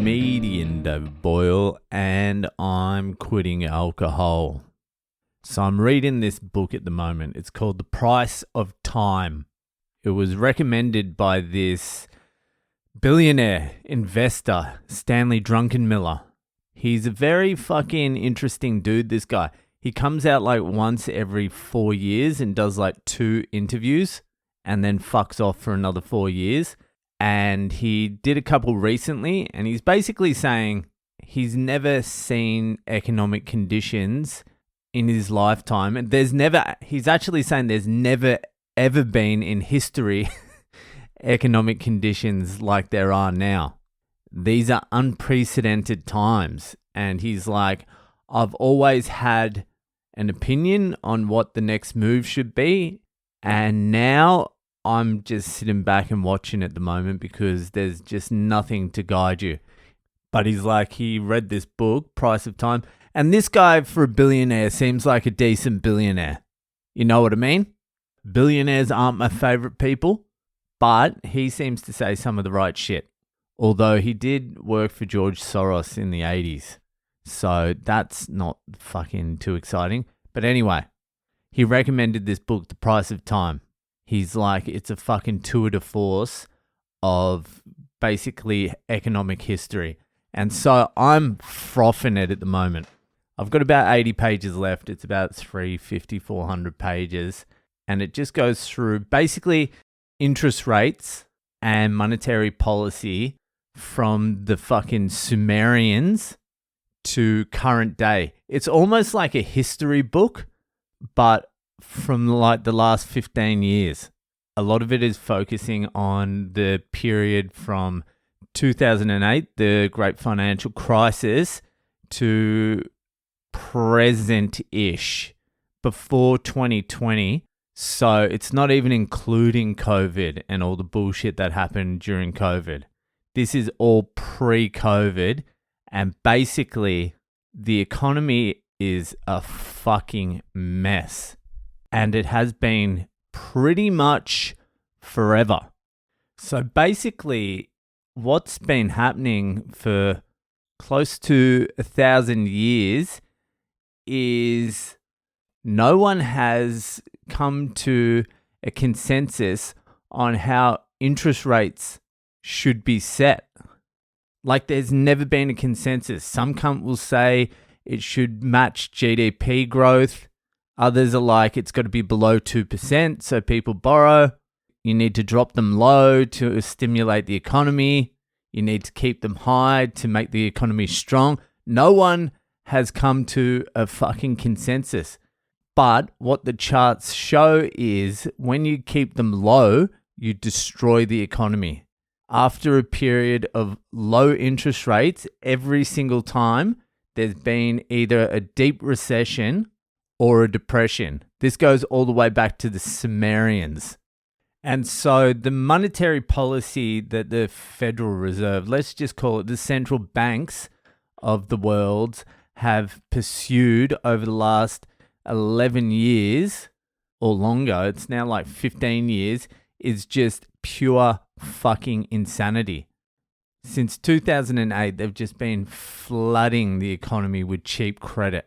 comedian David Boyle, and I'm quitting alcohol. So I'm reading this book at the moment. It's called The Price of Time. It was recommended by this billionaire investor, Stanley Druckenmiller. He's a very fucking interesting dude, this guy. He comes out like once every 4 years and does like 2 interviews and then fucks off for another 4 years. And he did a couple recently, and he's basically saying he's never seen economic conditions in his lifetime. And he's actually saying there's never ever been in history economic conditions like there are now. These are unprecedented times. And he's like, I've always had an opinion on what the next move should be. And now I'm just sitting back and watching at the moment because there's just nothing to guide you. But he's like, he read this book, Price of Time. And this guy, for a billionaire, seems like a decent billionaire. You know what I mean? Billionaires aren't my favorite people, but he seems to say some of the right shit. Although he did work for George Soros in the 80s. So that's not fucking too exciting. But anyway, he recommended this book, The Price of Time. He's like, it's a fucking tour de force of basically economic history. And so I'm froffing it at the moment. I've got about 80 pages left. It's about 350, 400 pages. And it just goes through basically interest rates and monetary policy from the fucking Sumerians to current day. It's almost like a history book, but from like the last 15 years. A lot of it is focusing on the period from 2008, the great financial crisis, to present-ish, before 2020. So it's not even including COVID and all the bullshit that happened during COVID. This is all pre-COVID, and basically the economy is a fucking mess. And it has been pretty much forever. So basically, what's been happening for close to 1,000 years is no one has come to a consensus on how interest rates should be set. Like, there's never been a consensus. Some will say it should match GDP growth. Others are like, it's got to be below 2%, so people borrow. You need to drop them low to stimulate the economy. You need to keep them high to make the economy strong. No one has come to a fucking consensus. But what the charts show is when you keep them low, you destroy the economy. After a period of low interest rates, every single time, there's been either a deep recession or a depression. This goes all the way back to the Sumerians. And so the monetary policy that the Federal Reserve, let's just call it the central banks of the world, have pursued over the last 11 years or longer, it's now like 15 years, is just pure fucking insanity. Since 2008, they've just been flooding the economy with cheap credit.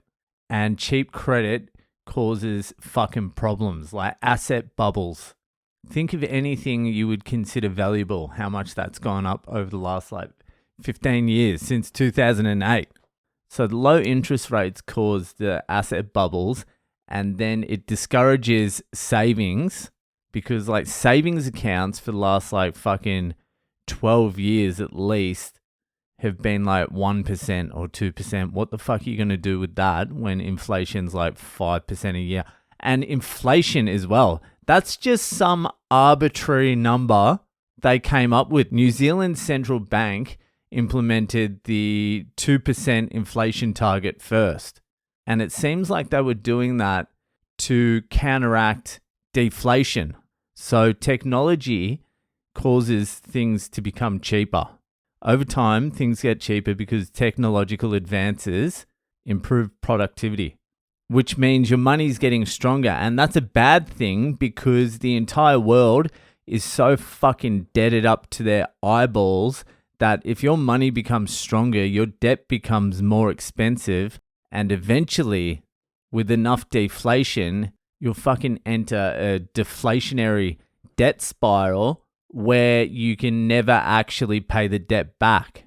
And cheap credit causes fucking problems like asset bubbles. Think of anything you would consider valuable, how much that's gone up over the last like 15 years since 2008. So the low interest rates cause the asset bubbles, and then it discourages savings because like savings accounts for the last like fucking 12 years at least have been like 1% or 2%. What the fuck are you going to do with that when inflation's like 5% a year? And inflation as well. That's just some arbitrary number they came up with. New Zealand's central bank implemented the 2% inflation target first. And it seems like they were doing that to counteract deflation. So technology causes things to become cheaper. Over time, things get cheaper because technological advances improve productivity, which means your money's getting stronger. And that's a bad thing because the entire world is so fucking deaded up to their eyeballs that if your money becomes stronger, your debt becomes more expensive, and eventually, with enough deflation, you'll fucking enter a deflationary debt spiral where you can never actually pay the debt back.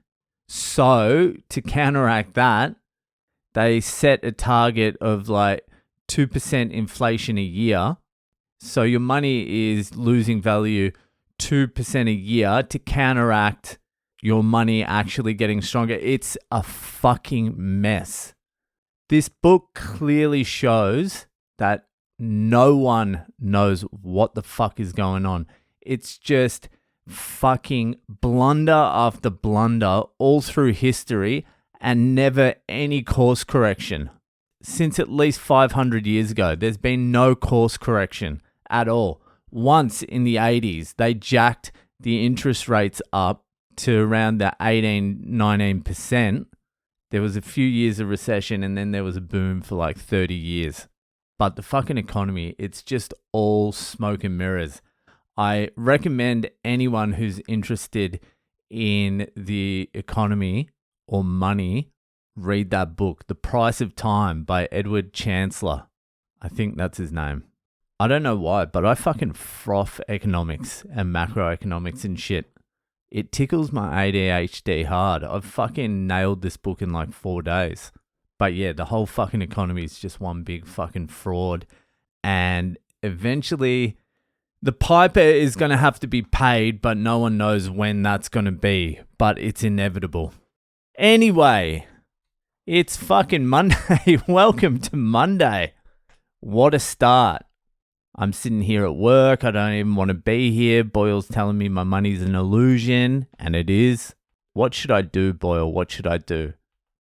So, to counteract that, they set a target of like 2% inflation a year. So your money is losing value 2% a year to counteract your money actually getting stronger. It's a fucking mess. This book clearly shows that no one knows what the fuck is going on. It's just fucking blunder after blunder all through history and never any course correction. Since at least 500 years ago, there's been no course correction at all. Once in the 80s, they jacked the interest rates up to around the 18-19%. There was a few years of recession and then there was a boom for like 30 years. But the fucking economy, it's just all smoke and mirrors. I recommend anyone who's interested in the economy or money, read that book, The Price of Time by Edward Chancellor. I think that's his name. I don't know why, but I fucking froth economics and macroeconomics and shit. It tickles my ADHD hard. I've fucking nailed this book in like 4 days. But yeah, the whole fucking economy is just one big fucking fraud. And eventually, the piper is going to have to be paid, but no one knows when that's going to be. But it's inevitable. Anyway, it's fucking Monday. Welcome to Monday. What a start. I'm sitting here at work. I don't even want to be here. Boyle's telling me my money's an illusion, and it is. What should I do, Boyle? What should I do?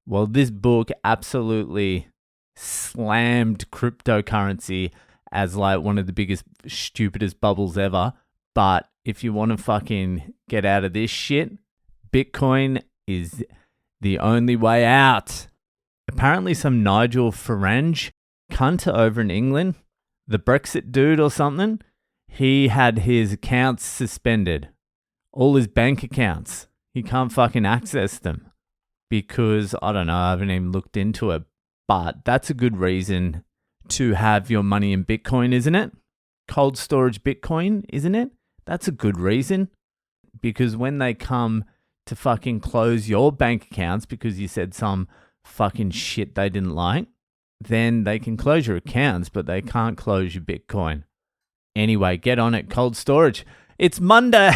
Well, this book absolutely slammed cryptocurrency as like one of the biggest, stupidest bubbles ever. But if you want to fucking get out of this shit, Bitcoin is the only way out. Apparently some Nigel Farage cunt over in England, the Brexit dude or something, he had his accounts suspended. All his bank accounts. He can't fucking access them. Because, I don't know, I haven't even looked into it. But that's a good reason to have your money in Bitcoin, isn't it? Cold storage Bitcoin, isn't it? That's a good reason. Because when they come to fucking close your bank accounts because you said some fucking shit they didn't like, then they can close your accounts, but they can't close your Bitcoin. Anyway, get on it, cold storage. It's Monday.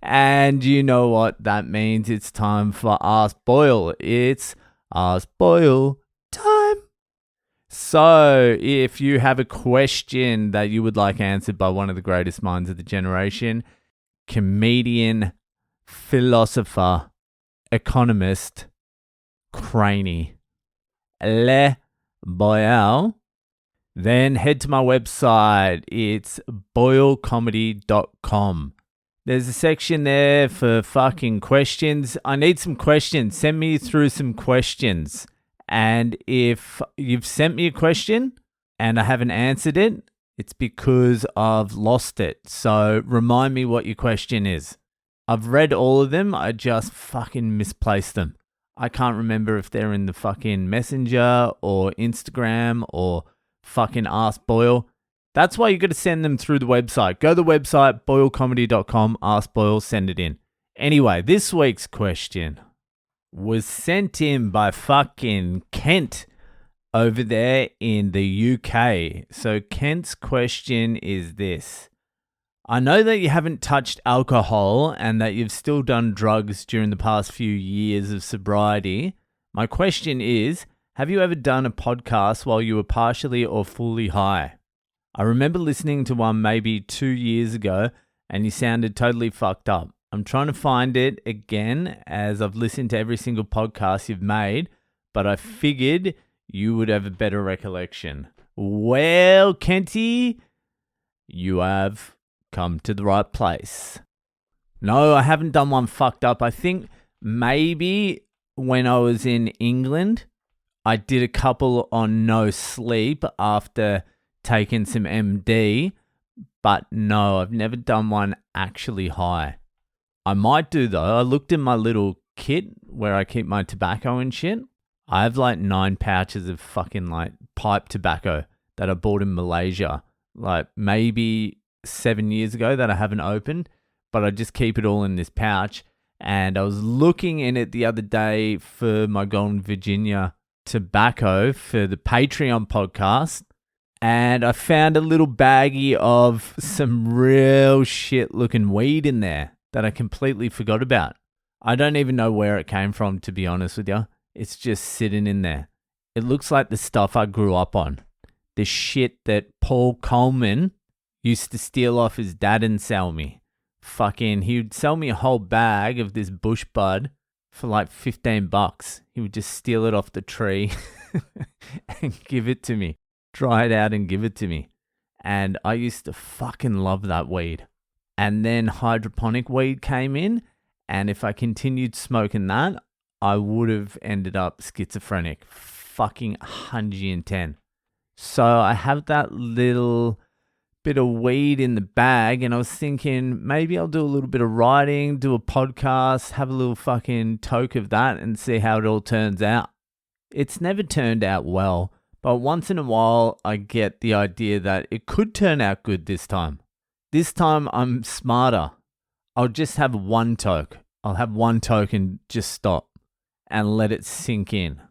And you know what that means. It's time for Ask Boyle. It's Ask Boyle time. So if you have a question that you would like answered by one of the greatest minds of the generation, comedian, philosopher, economist, Craney, Le Boyle, then head to my website. It's boylecomedy.com. There's a section there for fucking questions. I need some questions. Send me through some questions. And if you've sent me a question and I haven't answered it, it's because I've lost it. So remind me what your question is. I've read all of them. I just fucking misplaced them. I can't remember if they're in the fucking Messenger or Instagram or fucking Ask Boyle. That's why you got to send them through the website. Go to the website, boylecomedy.com, ask Boyle, send it in. Anyway, this week's question was sent in by fucking Kent over there in the UK. So Kent's question is this. I know that you haven't touched alcohol and that you've still done drugs during the past few years of sobriety. My question is, have you ever done a podcast while you were partially or fully high? I remember listening to one maybe 2 years ago and you sounded totally fucked up. I'm trying to find it again as I've listened to every single podcast you've made, but I figured you would have a better recollection. Well, Kenty, you have come to the right place. No, I haven't done one fucked up. I think maybe when I was in England, I did a couple on no sleep after taking some MD, but no, I've never done one actually high. I might do though. I looked in my little kit where I keep my tobacco and shit. I have like 9 pouches of fucking like pipe tobacco that I bought in Malaysia, like maybe 7 years ago that I haven't opened, but I just keep it all in this pouch. And I was looking in it the other day for my Golden Virginia tobacco for the Patreon podcast. And I found a little baggie of some real shit looking weed in there that I completely forgot about. I don't even know where it came from, to be honest with you. It's just sitting in there. It looks like the stuff I grew up on. The shit that Paul Coleman used to steal off his dad and sell me. Fucking, he would sell me a whole bag of this bush bud for like $15. He would just steal it off the tree and give it to me. Dry it out and give it to me. And I used to fucking love that weed. And then hydroponic weed came in. And if I continued smoking that, I would have ended up schizophrenic. Fucking 110. So I have that little bit of weed in the bag, and I was thinking maybe I'll do a little bit of writing, do a podcast, have a little fucking toke of that and see how it all turns out. It's never turned out well, but once in a while I get the idea that it could turn out good this time. This time I'm smarter. I'll just have one toke. I'll have one toke and just stop and let it sink in.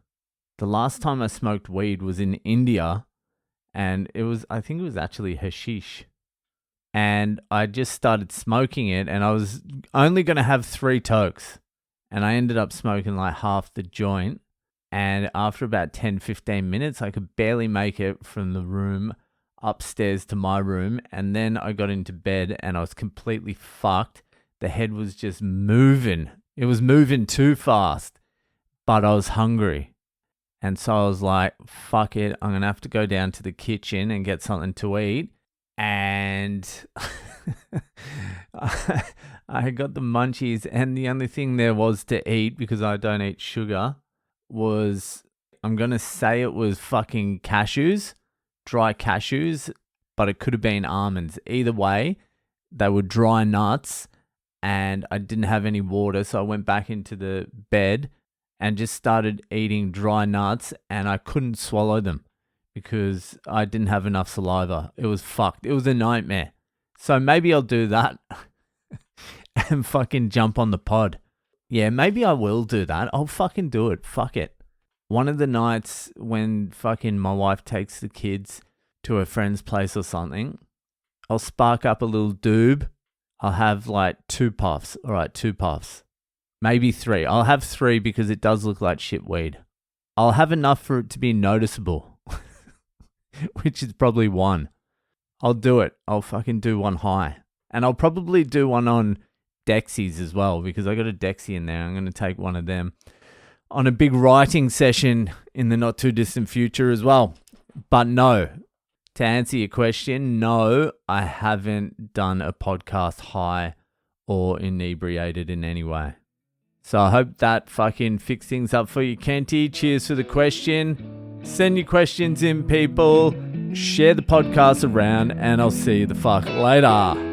The last time I smoked weed was in India, and I think it was actually hashish. And I just started smoking it, and I was only going to have 3 tokes. And I ended up smoking like half the joint. And after about 10-15 minutes, I could barely make it from the room upstairs to my room. And then I got into bed and I was completely fucked. The head was just moving. It was moving too fast, but I was hungry. And so I was like, fuck it, I'm going to have to go down to the kitchen and get something to eat. And I got the munchies, and the only thing there was to eat, because I don't eat sugar, was, I'm going to say it was fucking cashews, dry cashews, but it could have been almonds. Either way, they were dry nuts, and I didn't have any water, so I went back into the bed and just started eating dry nuts, and I couldn't swallow them because I didn't have enough saliva. It was fucked. It was a nightmare. So maybe I'll do that and fucking jump on the pod. Yeah, maybe I will do that. I'll fucking do it. Fuck it. One of the nights when fucking my wife takes the kids to her friend's place or something, I'll spark up a little doob. I'll have like 2 puffs. All right, 2 puffs. Maybe 3. I'll have 3 because it does look like shit weed. I'll have enough for it to be noticeable, which is probably 1. I'll do it. I'll fucking do one high. And I'll probably do one on Dexies as well, because I got a Dexie in there. I'm going to take one of them on a big writing session in the not too distant future as well. But no, to answer your question, no, I haven't done a podcast high or inebriated in any way. So I hope that fucking fixed things up for you, Kenty. Cheers for the question. Send your questions in, people. Share the podcast around, and I'll see you the fuck later.